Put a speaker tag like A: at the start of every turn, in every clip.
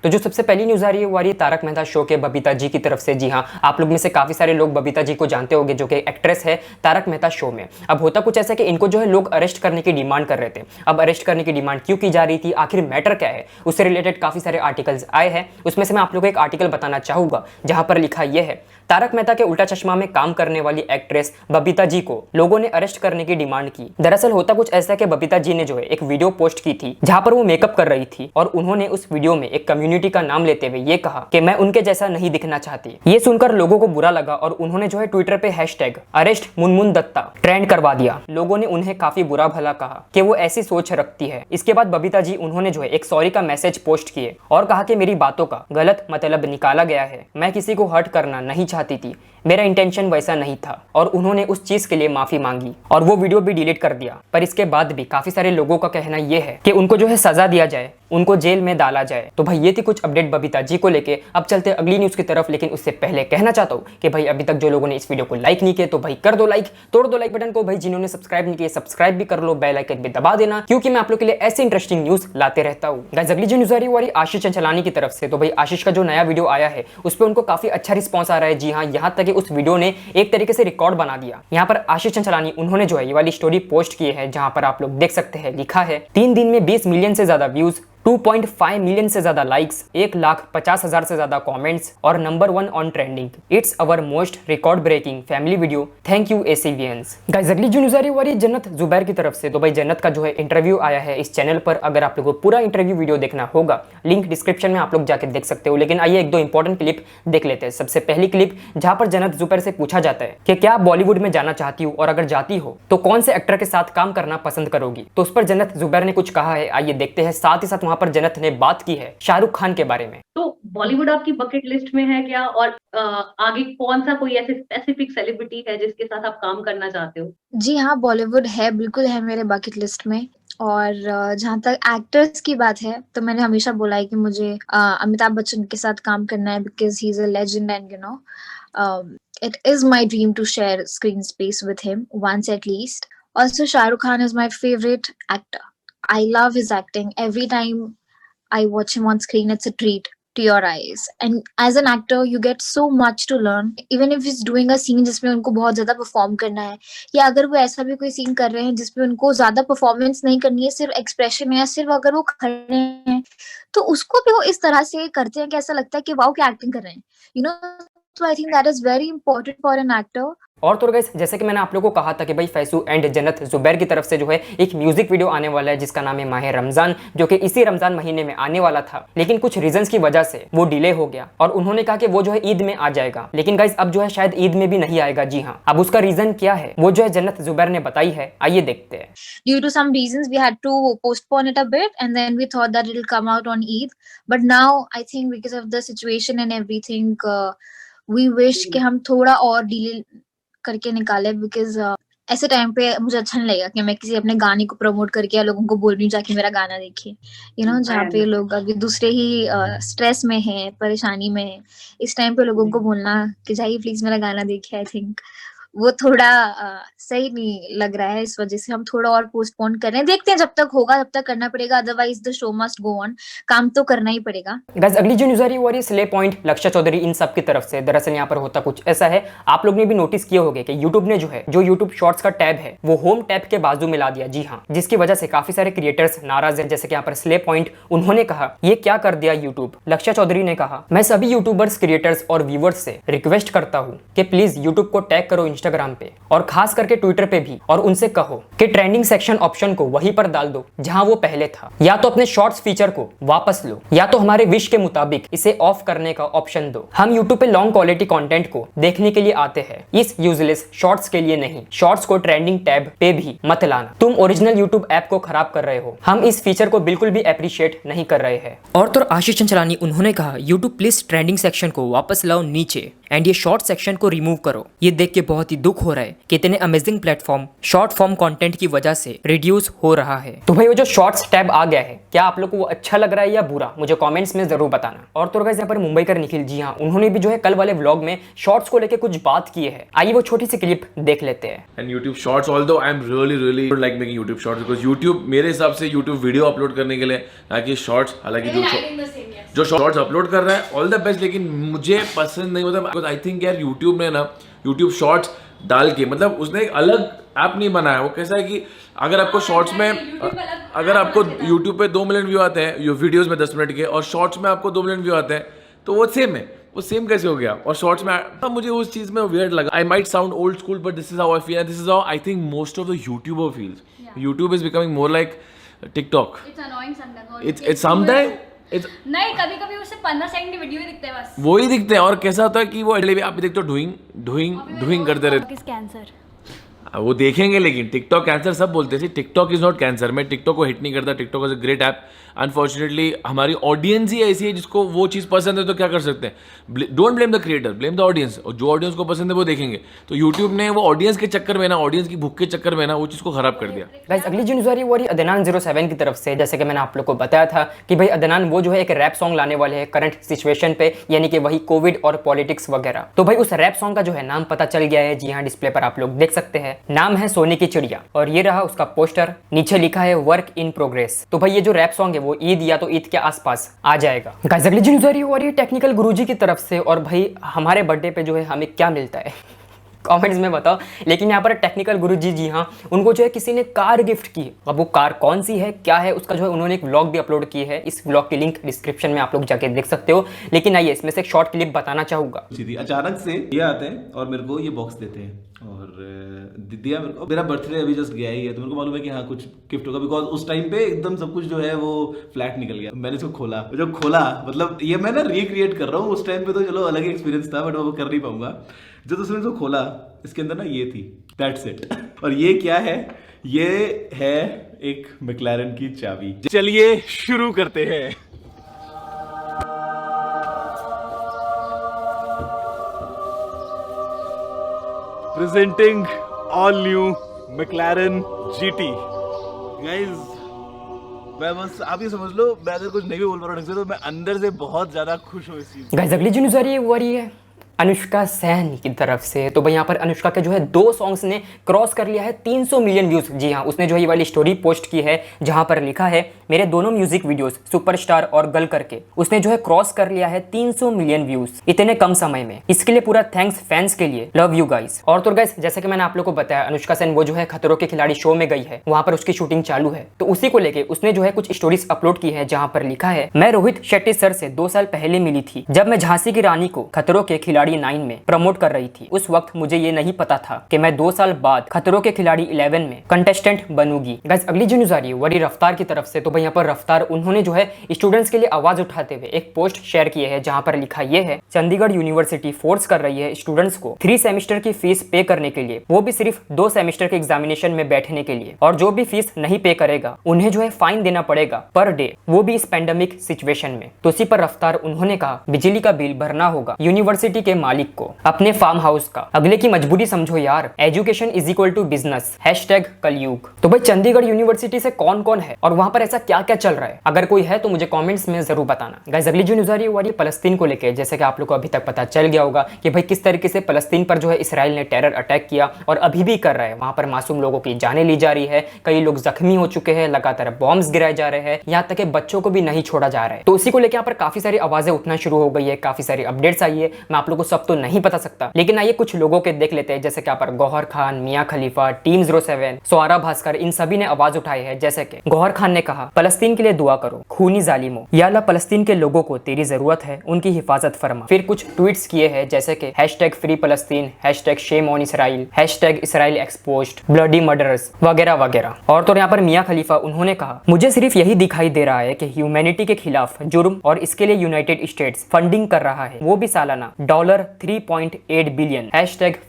A: तो जो सबसे पहली न्यूज आ रही है वो आ रही है तारक मेहता शो के बबीता जी की तरफ से। जी हाँ, आप लोग में से काफी सारे लोग बबीता जी को जानते होंगे, जो कि एक्ट्रेस है तारक मेहता शो में। अब होता कुछ ऐसा कि इनको जो है लोग अरेस्ट करने की डिमांड कर रहे थे। अब अरेस्ट करने की डिमांड क्यों की जा रही थी, आखिर मैटर क्या है, उससे रिलेटेड काफी सारे आर्टिकल्स आए हैं। उसमें से मैं आप लोगों को एक आर्टिकल बताना चाहूंगा जहां पर लिखा यह है, तारक मेहता के उल्टा चश्मा में काम करने वाली एक्ट्रेस बबीता जी को लोगों ने अरेस्ट करने की डिमांड की। दरअसल होता कुछ ऐसा कि बबीता जी ने जो है एक वीडियो पोस्ट की थी जहां पर वो मेकअप कर रही थी और उन्होंने उस वीडियो में एक कम्युनिटी का नाम लेते हुए ये कहा कि मैं उनके जैसा नहीं दिखना चाहती। ये सुनकर लोगों को बुरा लगा और उन्होंने जो है ट्विटर पे hashtag arrest Munmun Dutta trend करवा दिया। लोगों ने उन्हें काफी बुरा भला कहा कि वो ऐसी सोच रखती है। इसके बाद बबीता जी उन्होंने जो है एक सॉरी का मैसेज पोस्ट किए और कहा कि मेरी बातों का गलत मतलब निकाला गया है, मैं किसी को हर्ट करना नहीं चाहती थी, मेरा इंटेंशन वैसा नहीं था। और उन्होंने उस चीज के लिए माफी मांगी और वो वीडियो भी डिलीट कर दिया। पर इसके बाद भी काफी सारे लोगों का कहना यह है कि उनको जो है सजा दिया जाए, उनको जेल में डाला जाए। तो भाई ये थी कुछ अपडेट बबीता जी को लेके। अब चलते अगली न्यूज की तरफ, लेकिन उससे पहले कहना चाहता हूँ कि भाई अभी तक जो लोगों ने इस वीडियो को लाइक नहीं किया तो भाई कर दो लाइक, तोड़ दो लाइक बटन को। भाई जिन्होंने सब्सक्राइब नहीं किया सब्सक्राइब भी कर लो, बेल आइकन भी दबा देना, क्योंकि मैं आप लोग के लिए ऐसे इंटरेस्टिंग न्यूज लाते रहता हूँ। गाइस अगली जो न्यूज आ रही है वो आशीष चंचलानी की तरफ से। तो भाई आशीष का जो नया वीडियो आया है उस पर उनको काफी अच्छा रिस्पॉन्स आ रहा है। जी हाँ, यहाँ तक कि उस वीडियो ने एक तरीके से रिकॉर्ड बना दिया। यहाँ पर आशीष चंचलानी उन्होंने जो है ये वाली स्टोरी पोस्ट की है जहां पर आप लोग देख सकते हैं, लिखा है 3 दिन में 20 मिलियन से ज्यादा व्यूज, 2.5 मिलियन से ज्यादा लाइक्स, 1,50,000 से ज्यादा कमेंट्स और number 1 on trending. It's our most record breaking family video, thank you एसीवियंस। गाइस अगली जो न्यूज आ रही है जन्नत जुबैर की तरफ से। तो भाई जन्नत का जो है इंटरव्यू आया है इस चैनल पर। अगर आप लोगों को पूरा इंटरव्यू वीडियो देखना होगा, लिंक डिस्क्रिप्शन में आप लोग जाकर देख सकते हो। लेकिन आइए एक दो इंपॉर्टेंट क्लिप देख लेते हैं। सबसे पहली क्लिप जहां पर जन्नत जुबैर से पूछा जाता है कि क्या आप बॉलीवुड में जाना चाहती हो और अगर जाती हो तो कौन से एक्टर के साथ काम करना पसंद करोगी। तो उस पर जन्नत जुबैर ने कुछ कहा है, आइए देखते हैं। साथ ही साथ वहां पर जन्नत ने बात की है शाहरुख खान के बारे में।
B: तो बॉलीवुड आपकी बकेट लिस्ट में है क्या, और आगे कौन सा कोई ऐसे स्पेसिफिक सेलिब्रिटी है जिसके साथ आप काम करना चाहते हो?
C: जी हाँ, बॉलीवुड है, बिल्कुल है मेरे बकेट लिस्ट में। और जहाँ तक एक्टर्स की बात है तो मैंने हमेशा बोला है कि मुझे अमिताभ बच्चन के साथ काम करना है, because he is a legend and you know it is my dream to share screen space with him once at least. Also, Shah Rukh Khan is my favorite actor. I love his acting. Every time I watch him on screen, it's a treat to your eyes. And as an actor, you get so much to learn. Even if he's doing a scene जिसमें उनको बहुत ज्यादा perform करना है, या अगर वो ऐसा भी कोई सीन कर रहे हैं जिसमें उनको ज्यादा परफॉर्मेंस नहीं करनी है, सिर्फ एक्सप्रेशन है या सिर्फ अगर वो खड़े हैं, तो उसको भी वो इस तरह से करते हैं कि ऐसा लगता है कि वाओ क्या एक्टिंग कर रहे हैं, you know. So I think that is very important for an actor.
A: और तो गाइस जैसे कि मैंने आप लोगों को कहा था कि भाई फैसू एंड जन्नत जुबैर की तरफ से जो है एक म्यूजिक वीडियो आने वाला है जिसका नाम है माह रमजान, जो कि इसी रमजान महीने में आने वाला था। लेकिन कुछ रीजंस की वजह से वो डिले हो गया और उन्होंने कहा कि वो जो है ईद में आ जाएगा। लेकिन गाइस अब जो है शायद ईद में भी नहीं आएगा। जी हाँ, अब उसका रीजन क्या है वो जो है जन्नत जुबैर ने बताई है, आइए देखते हैं।
C: Due to some reasons, we had to postpone it a bit, and then we thought that it'll come out on Eid. But now I think because of the situation and everything, we wish कि हम थोड़ा और delay करके निकाले, because ऐसे time पे मुझे अच्छा नहीं लगेगा कि मैं किसी अपने गाने को प्रमोट करके या लोगों को बोल रही हूँ जाके मेरा गाना देखिए, यू नो, जहाँ पे लोग अभी दूसरे ही स्ट्रेस में है, परेशानी में है। इस टाइम पे लोगों को बोलना कि जाइए प्लीज मेरा गाना देखिए, आई थिंक वो थोड़ा सही नहीं लग रहा है। इस वजह से हम थोड़ा और पोस्टपोन कर रहे हैं, देखते हैं जब तक होगा तब तक करना पड़ेगा, otherwise the show must go on. काम तो करना ही पड़ेगा।
A: गाइस अगली जो न्यूज आ रही है वो स्ले पॉइंट, लक्ष्य चौधरी, इन सब की तरफ से। दरअसल यहाँ पर होता कुछ ऐसा है, आप लोग ने भी नोटिस किए होंगे कि यूट्यूब ने जो है जो यूट्यूब शॉर्ट्स का टैब है वो होम टैब के बाजू में ला दिया। जी हाँ, जिसकी वजह से काफी सारे क्रिएटर्स नाराज हैं। जैसे कि यहाँ पर स्ले पॉइंट उन्होंने कहा ये क्या कर दिया यूट्यूब। लक्ष्य चौधरी ने कहा मैं सभी यूट्यूबर्स, क्रिएटर्स और व्यूवर्स से रिक्वेस्ट करता हूँ कि प्लीज यूट्यूब को टैग करो इंस्टाग्राम पे और खास करके ट्विटर पे भी, और उनसे कहो कि ट्रेंडिंग सेक्शन ऑप्शन को वहीं पर डाल दो जहां वो पहले था, या तो अपने शॉर्ट्स फीचर को वापस लो या तो हमारे विश के मुताबिक इसे ऑफ करने का ऑप्शन दो। हम यूट्यूब पे लॉन्ग क्वालिटी कंटेंट को देखने के लिए आते हैं, इस यूजलेस शॉर्ट्स के लिए नहीं। शॉर्ट्स को ट्रेंडिंग टैब पे भी मत लाना, तुम ओरिजिनल यूट्यूब ऐप को खराब कर रहे हो। हम इस फीचर को बिल्कुल भी अप्रिशिएट नहीं कर रहे हैं। और तो आशीष चंचलानी उन्होंने कहा यूट्यूब प्लीज ट्रेंडिंग सेक्शन को वापस लाओ नीचे एंड ये शॉर्ट सेक्शन को रिमूव करो। ये देख के बहुत ही दुख हो रहा है कि इतने amazing platform short form content की वजह से रिड्यूस हो रहा है। तो भाई वो जो शॉर्ट्स टैब आ गया है, क्या आप लोग को वो अच्छा लग रहा है या बुरा, मुझे कमेंट्स में जरूर बताना। और तो गाइस यहाँ पर मुंबई कर निखिल, जी हाँ, उन्होंने भी जो है कल वाले व्लॉग में शॉर्ट्स को लेकर कुछ बात की है। आइए वो छोटी सी क्लिप देख लेते हैं।
D: And YouTube shorts, although I am really like making YouTube shorts, because YouTube मेरे हिसाब से यूट्यूब वीडियो अपलोड करने के लिए, ना कि शॉर्ट्स। हालांकि जो जो शॉर्ट्स अपलोड कर रहा है ऑल द बेस्ट, लेकिन मुझे पसंद नहीं, मतलब आई थिंक यार यूट्यूब ने ना यूट्यूब शॉर्ट्स डाल के, मतलब उसने एक अलग ऐप नहीं बनाया। वो कैसा है कि अगर आपको शॉर्ट्स में अगर आपको यूट्यूब पे 2 मिलियन व्यू आते हैं वीडियोस में 10 मिनट के, और शॉर्ट्स में आपको 2 मिलियन व्यू आते हैं, तो वो सेम है। वो सेम कैसे हो गया? और शॉर्ट्स में तब मुझे उस चीज में वियर्ड लगा। I might sound old school but this is how I feel and this is how I think most of the YouTuber feels. YouTube is becoming more like TikTok. It's sometime
E: नहीं, कभी कभी उसे 15 second की video ही दिखते हैं बस,
D: वही दिखते हैं। और कैसा होता है कि वो आप देखते हो डूइंग करते रहते।
E: कैंसर
D: वो देखेंगे, लेकिन टिकटॉक कैंसर सब बोलते हैं। TikTok is not cancer. मैं टिकटॉक को हिट नहीं करता। TikTok is a great app. Unfortunately हमारी ऑडियंस ही ऐसी है जिसको वो चीज़ पसंद है, तो क्या कर सकते हैं? Don't blame the creator, blame the audience. और जो ऑडियंस को पसंद है वो देखेंगे। तो यूट्यूब ने वो ऑडियंस के चक्कर में ना, ऑडियंस की भूख के चक्कर में ना, वो चीज़ को खराब कर दिया।
A: गाइस अगली न्यूज़ आ रही है वो अदनान 07 की तरफ से। जैसे कि मैंने आप लोग को बताया था कि भाई अदनान वो जो है एक रैप सॉन्ग लाने वाले हैं करंट सिचुएशन पे, यानी कि वही कोविड और पॉलिटिक्स वगैरह। तो भाई उस रैप सॉन्ग का जो है नाम पता चल गया है। जी हाँ, डिस्प्ले पर आप लोग देख सकते हैं। नाम है सोने की चिड़िया, और ये रहा उसका पोस्टर। नीचे लिखा है वर्क इन प्रोग्रेस। तो भाई ये जो रैप सॉन्ग है वो ईद या तो ईद के आसपास आ जाएगा। गाइस अगली न्यूज़ आ रही है वो टेक्निकल गुरुजी की तरफ से। और भाई हमारे बर्थडे पे जो है हमें क्या मिलता है कमेंट्स में बताओ। लेकिन यहाँ पर टेक्निकल गुरुजी, जी हाँ, उनको जो है किसी ने कार गिफ्ट की। अब वो कार कौन सी है, क्या है, उसका जो है उन्होंने एक व्लॉग भी अपलोड की है। इस व्लॉग की लिंक डिस्क्रिप्शन में आप लोग जाके देख सकते हो। लेकिन आइए इसमें से एक शॉर्ट क्लिप बताना चाहूंगा।
F: सीधी अचानक से ये आते हैं और मेरे को ये बॉक्स देते हैं, और दिया मेरे को। मेरा बर्थडे अभी जस्ट गया ही है, तो मेरे को मालूम है कि हाँ कुछ गिफ्ट होगा, बिकॉज उस टाइम पे एकदम सब कुछ जो है वो फ्लैट निकल गया। मैंने इसको खोला, जो खोला मतलब ये मैं ना रिक्रिएट कर रहा हूँ। उस टाइम पे तो चलो अलग एक्सपीरियंस था, बट वो कर नहीं पाऊंगा। जो दूसरे ने जो खोला, इसके अंदर ना ये थी, दैट्स इट। और ये क्या है? ये है एक मैक्लारेन की चाबी। चलिए शुरू करते हैं। Presenting all new McLaren GT. Guys मैं बस आप ये समझ लो, मैं अगर कुछ नहीं भी बोल पा रहा ढंग से, तो मैं अंदर से बहुत ज्यादा खुश हूँ इस चीज।
A: गाइस अगली जो न्यूज़ आ रही है वो आ रही है अनुष्का सेन की तरफ से। तो भाई यहाँ पर अनुष्का के जो है 2 सॉन्ग्स ने क्रॉस कर लिया है 300 मिलियन व्यूज। जी हाँ, उसने जो है ये वाली स्टोरी पोस्ट की है जहाँ पर लिखा है मेरे दोनों म्यूजिक वीडियोस सुपरस्टार और गर्ल करके उसने जो है क्रॉस कर लिया है 300 मिलियन व्यूज इतने कम समय में। इसके लिए पूरा थैंक्स फैंस के लिए, लव यू गाइस। और तो गाइस जैसे कि मैंने आप लोग को बताया, अनुष्का सेन वो जो है खतरों के खिलाड़ी शो में गई है, वहां पर उसकी शूटिंग चालू है। तो उसी को लेके उसने जो है कुछ स्टोरीज अपलोड की है जहाँ पर लिखा है मैं रोहित शेट्टी सर से 2 साल पहले मिली थी, जब मैं झांसी की रानी को खतरों के खिलाड़ी 9 में प्रमोट कर रही थी। उस वक्त मुझे ये नहीं पता था कि मैं 2 साल बाद खतरों के खिलाड़ी 11 में कंटेस्टेंट बनूंगी। गाइस अगली जो न्यूज़ आ रही है वही रफ्तार की तरफ से। तो भाई यहाँ पर रफ्तार उन्होंने जो है स्टूडेंट्स के लिए आवाज उठाते हुए एक पोस्ट शेयर किए है जहाँ पर लिखा ये है चंडीगढ़ यूनिवर्सिटी फोर्स कर रही है स्टूडेंट्स को 3 सेमेस्टर की फीस पे करने के लिए, वो भी सिर्फ 2 सेमेस्टर के एग्जामिनेशन में बैठने के लिए। और जो भी फीस नहीं पे करेगा उन्हें जो है फाइन देना पड़ेगा पर डे, वो भी इस पेंडेमिक सिचुएशन में। तो इसी पर रफ्तार उन्होंने कहा बिजली का बिल भरना होगा यूनिवर्सिटी के मालिक को, अपने फार्म हाउस का। अगले की मजबूरी समझो यार, education is equal to business, #Kalyug. तो भाई चंडीगढ़ यूनिवर्सिटी से कौन कौन है और वहां पर ऐसा क्या क्या चल रहा है, अगर कोई है तो मुझे कमेंट्स में जरूर बताना। गाइस अगली जो न्यूज़ आ रही है वो फलस्तीन को लेकर। जैसे कि आप लोग को अभी तक पता चल गया होगा कि भाई किस तरीके से फलस्तीन पर जो है इसराइल ने टेरर अटैक किया और अभी भी कर रहा है। वहां पर मासूम लोगों की जानें ली जा रही है, कई लोग जख्मी हो चुके हैं, लगातार बॉम्ब्स गिराए जा रहे हैं, यहाँ तक कि बच्चों को भी नहीं छोड़ा जा रहा है। तो उसी को लेकर यहाँ पर काफी सारी आवाजें उठना शुरू हो गई है, काफी सारी अपडेट्स आई है। मैं आप लोगों को सब तो नहीं बता सकता, लेकिन आइए कुछ लोगों के देख लेते हैं। जैसे कि यहाँ पर गौहर खान, मियां खलीफा, टीम 07, स्वारा भास्कर, इन सभी ने आवाज उठाई है। जैसे कि गौहर खान ने कहा फलस्तीन के लिए दुआ करो, खूनी जालिमो, या अल्लाह फलस्तीन के लोगों को तेरी जरूरत है, उनकी हिफाजत फरमा। फिर कुछ ट्वीट्स किए हैं जैसे कि #फ्री फलस्तीन, #shame on Israel, #Israel exposed, bloody murderers वगैरह वगैरह। और तो यहाँ पर मियां खलीफा उन्होंने कहा मुझे सिर्फ यही दिखाई दे रहा है कि ह्यूमैनिटी के खिलाफ जुर्म और इसके लिए यूनाइटेड स्टेट्स फंडिंग कर रहा है, वो भी सालाना $3.8 बिलियन,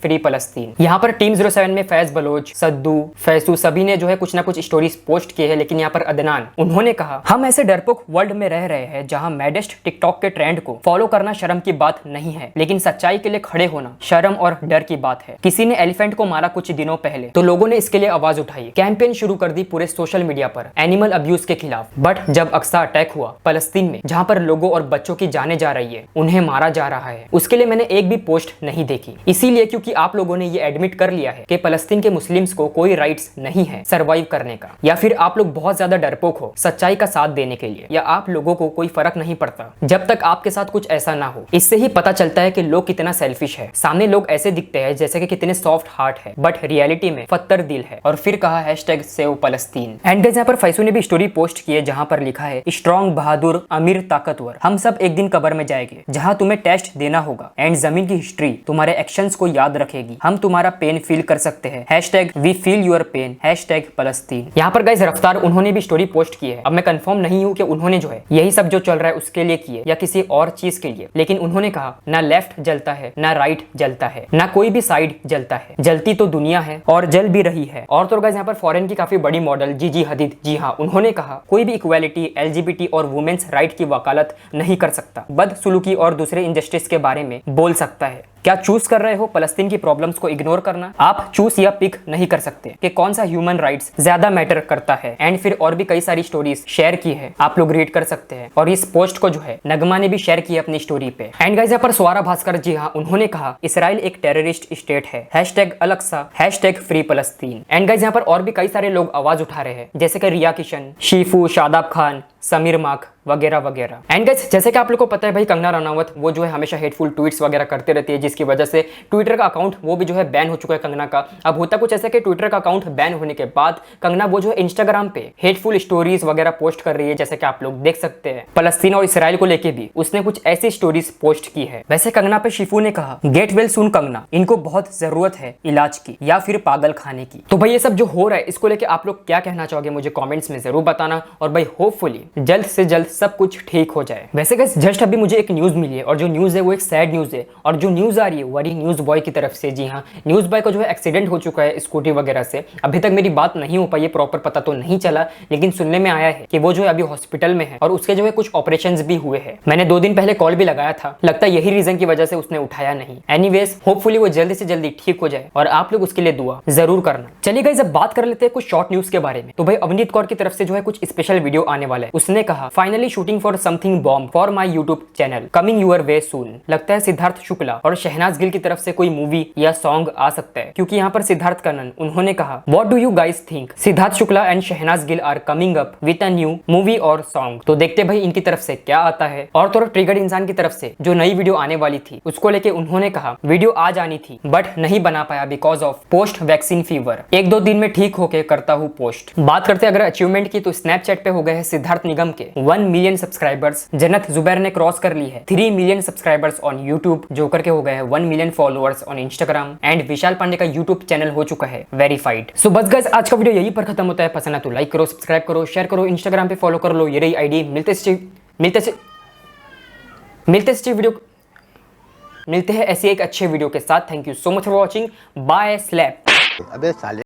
A: #फ्री फलस्तीन। यहाँ पर टीम 07 में फैज बलोच, सद्दू, फैसू सभी ने जो है कुछ ना कुछ स्टोरीज पोस्ट किए हैं। लेकिन यहाँ पर अदनान उन्होंने कहा हम ऐसे डरपोक वर्ल्ड में रह रहे हैं जहाँ मैडेस्ट टिकटॉक के ट्रेंड को फॉलो करना शर्म की बात नहीं है, लेकिन सच्चाई के लिए खड़े होना शर्म और डर की बात है। किसी ने एलिफेंट को मारा कुछ दिनों पहले, तो लोगों ने इसके लिए आवाज उठाई, कैंपेन शुरू कर दी पूरे सोशल मीडिया पर एनिमल अब्यूज के खिलाफ। बट जब अक्सा अटैक हुआ फलस्तीन में, जहाँ पर लोगों और बच्चों की जाने जा रही है, उन्हें मारा जा रहा है, उसके लिए मैंने एक भी पोस्ट नहीं देखी, इसीलिए क्योंकि आप लोगों ने ये एडमिट कर लिया है कि फलस्तीन के मुस्लिम्स को कोई राइट्स नहीं है सरवाइव करने का, या फिर आप लोग बहुत ज्यादा डरपोक हो सच्चाई का साथ देने के लिए, या आप लोगों को कोई फर्क नहीं पड़ता जब तक आपके साथ कुछ ऐसा ना हो। इससे ही पता चलता है कि लोग कितना सेल्फिश है। सामने लोग ऐसे दिखते हैं जैसे कि कितने सॉफ्ट हार्ट है, बट रियलिटी में पत्थर दिल है। और फिर कहा #सेव फलस्तीन। एंड गाइस यहाँ पर फैसू ने भी स्टोरी पोस्ट की है जहां पर लिखा है स्ट्रॉन्ग, बहादुर, अमीर, ताकतवर, हम सब एक दिन कब्र में जाएंगे जहां तुम्हें टेस्ट देना होगा एंड जमीन की हिस्ट्री तुम्हारे एक्शंस को याद रखेगी। हम तुम्हारा पेन फील कर सकते हैं। #We feel your pain. #फलस्तीन। यहाँ पर गाइस रफ्तार उन्होंने भी स्टोरी पोस्ट की है। अब मैं कंफर्म नहीं हूँ कि उन्होंने जो है यही सब जो चल रहा है उसके लिए किए या किसी और चीज के लिए, लेकिन उन्होंने कहा ना लेफ्ट जलता है ना राइट जलता है, ना कोई भी साइड जलता है, जलती तो दुनिया है और जल भी रही है। और तो गाइस यहाँ पर फॉरेन की काफी बड़ी मॉडल जीजी हदीद, जी हाँ, उन्होंने कहा कोई भी इक्वालिटी, LGBT और वुमेन्स राइट की वकालत नहीं कर सकता, बदसलूकी और दूसरे इनजस्टिस के बारे में बोल सकता है। क्या चूज कर रहे हो फलस्तीन की प्रॉब्लम्स को इग्नोर करना? आप चूज या पिक नहीं कर सकते कि कौन सा ह्यूमन राइट्स ज्यादा मैटर करता है। एंड फिर और भी कई सारी स्टोरीज शेयर की है, आप लोग रीड कर सकते हैं। और इस पोस्ट को जो है नगमा ने भी शेयर किया अपनी स्टोरी पे। एंड गाइस यहाँ पर स्वारा भास्कर, जी हाँ, उन्होंने कहा इसराइल एक टेररिस्ट स्टेट है। #अलक्सा, #फ्री फलस्तीन। एंड गाइस यहाँ पर और भी कई सारे लोग आवाज उठा रहे हैं जैसे कि रिया किशन, शीफू, शादाब खान, समीर माख वगैरह वगैरह। एंड गाइस जैसे कि आप लोग को पता है भाई कंगना रनावत वो जो है हमेशा हेटफुल ट्वीट्स वगैरह करते रहती है, जिसकी वजह से ट्विटर का अकाउंट वो भी जो है बैन हो चुका है कंगना का। अब होता कुछ ऐसा कि ट्विटर का अकाउंट बैन होने के बाद कंगना वो जो है इंस्टाग्राम पे हेटफुल स्टोरीज वगैरह पोस्ट कर रही है, जैसे कि आप लोग देख सकते हैं। फलस्तीन और इसराइल को लेके भी उसने कुछ ऐसी स्टोरीज पोस्ट की है। वैसे कंगना पे शिफू ने कहा गेट वेल सून कंगना, इनको बहुत जरूरत है इलाज की या फिर पागल खाने की। तो भाई ये सब जो हो रहा है इसको लेके आप लोग क्या कहना चाहोगे मुझे कॉमेंट्स में जरूर बताना। और भाई होपफुली जल्द से जल्द सब कुछ ठीक हो जाए। वैसे गाइस जस्ट अभी मुझे एक न्यूज मिली है और जो न्यूज है वो एक सैड न्यूज है, और जो न्यूज आ रही है वही न्यूज बॉय की तरफ से। जी हाँ, न्यूज बॉय को जो है एक्सीडेंट हो चुका है स्कूटी वगैरह से। अभी तक मेरी बात नहीं हो पाई है, प्रॉपर पता तो नहीं चला, लेकिन सुनने में आया है कि वो जो है अभी हॉस्पिटल में है और उसके जो है कुछ ऑपरेशंस भी हुए हैं। मैंने 2 दिन पहले कॉल भी लगाया था, लगता है यही रीजन की वजह से उसने उठाया नहीं। एनीवेज होपफुली वो जल्दी से जल्दी ठीक हो जाए और आप लोग उसके लिए दुआ जरूर करना। चलिए गाइस अब बात कर लेते हैं कुछ शॉर्ट न्यूज के बारे में। तो भाई अवनीत कौर की तरफ से जो है कुछ स्पेशल वीडियो आने वाला है। उसने कहा finally shooting for something bomb for my YouTube channel coming your way soon. लगता है सिद्धार्थ शुक्ला और शहनाज गिल की तरफ से कोई मूवी या सॉन्ग आ सकता है, क्योंकि यहाँ पर सिद्धार्थ कन्नन उन्होंने कहा what do you guys think Siddharth Shukla and Shehnaaz Gill are coming up with a new movie और सॉन्ग। तो देखते भाई इनकी तरफ से क्या आता है। और तो ट्रिगर्ड इंसान की तरफ से जो नई वीडियो आने वाली थी उसको लेके उन्होंने कहा वीडियो आ जानी थी बट नहीं बना पाया because of post vaccine fever. 1-2 दिन में ठीक होके करता हूँ पोस्ट। बात करते अगर अचीवमेंट की तो स्नैपचैट पे हो गए हैं सिद्धार्थ निगम के 1 मिलियन सब्सक्राइबर्स। जन्नत जुबैर ने क्रॉस कर ली है 3 million subscribers on YouTube. Joker के हो गए हैं 1 million followers on Instagram. And Vishal Pandey का यूट्यूब चैनल हो चुका है वेरीफाइड। सो बस गाइस आज का वीडियो यही पर खत्म होता है। पसंद है तो लाइक करो, सब्सक्राइब करो, शेयर करो, इंस्टाग्राम पे फॉलो कर लो, ये रही आईडी। मिलते हैं ऐसी एक अच्छे वीडियो के साथ। Thank you so much for watching. Bye slab.